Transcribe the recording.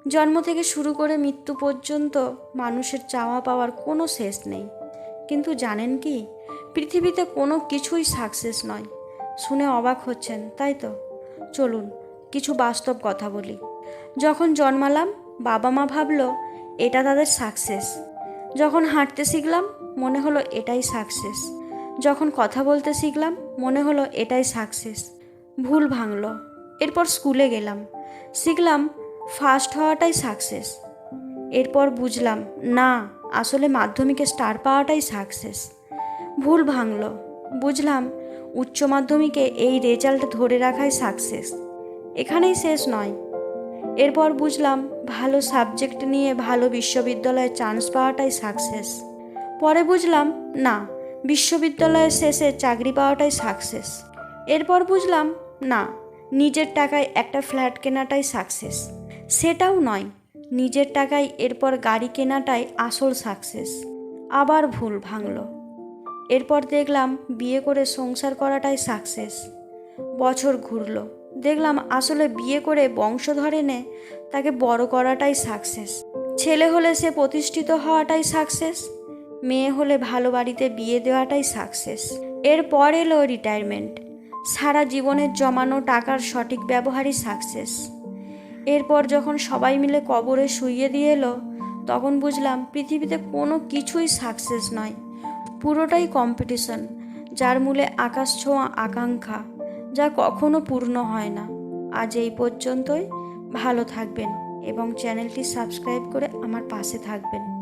জন্ম থেকে শুরু করে মৃত্যু পর্যন্ত মানুষের চাওয়া পাওয়ার কোনো শেষ নেই। কিন্তু জানেন কি, পৃথিবীতে কোনো কিছুই সাকসেস নয়। শুনে অবাক হচ্ছেন তাই তো? চলুন কিছু বাস্তব কথা বলি। যখন জন্মালাম বাবা মা ভাবলো এটা তাদের সাকসেস। যখন হাঁটতে শিখলাম মনে হলো এটাই সাকসেস। যখন কথা বলতে শিখলাম মনে হলো এটাই সাকসেস। ভুল ভাঙলো। এরপর স্কুলে গেলাম, শিখলাম ফার্স্ট হওয়াটাই সাকসেস। এরপর বুঝলাম না, আসলে মাধ্যমিকে স্টার পাওয়াটাই সাকসেস। ভুল ভাঙলো। বুঝলাম উচ্চ মাধ্যমিকে এই রেজাল্ট ধরে রাখাই সাকসেস। এখানেই শেষ নয়। এরপর বুঝলাম ভালো সাবজেক্ট নিয়ে ভালো বিশ্ববিদ্যালয়ে চান্স পাওয়াটাই সাকসেস। পরে বুঝলাম না, বিশ্ববিদ্যালয়ের শেষে চাকরি পাওয়াটাই সাকসেস। এরপর বুঝলাম না, নিজের টাকায় একটা ফ্ল্যাট কেনাটাই সাকসেস। সেটাও নয়, নিজের টাকায় এরপর গাড়ি কেনাটাই আসল সাকসেস। আবার ভুল ভাঙলো। এরপর দেখলাম বিয়ে করে সংসার করাটাই সাকসেস। বছর ঘুরলো, দেখলাম আসলে বিয়ে করে বংশধর এনে তাকে বড় করাটাই সাকসেস। ছেলে হলে সে প্রতিষ্ঠিত হওয়াটাই সাকসেস, মেয়ে হলে ভালো বাড়িতে বিয়ে দেওয়াটাই সাকসেস। এরপর এলো রিটায়ারমেন্ট, সারা জীবনের জমানো টাকার সঠিক ব্যবহারই সাকসেস। এরপর যখন সবাই মিলে কবরে শুইয়ে দিয়ে এলো তখন বুঝলাম পৃথিবীতে কোনো কিছুই সাকসেস নয়, পুরোটাই কম্পিটিশন, যার মূলে আকাশ ছোঁয়া আকাঙ্ক্ষা, যা কখনো পূর্ণ হয় না। আজ এই পর্যন্তই। ভালো থাকবেন এবং চ্যানেলটি সাবস্ক্রাইব করে আমার পাশে থাকবেন।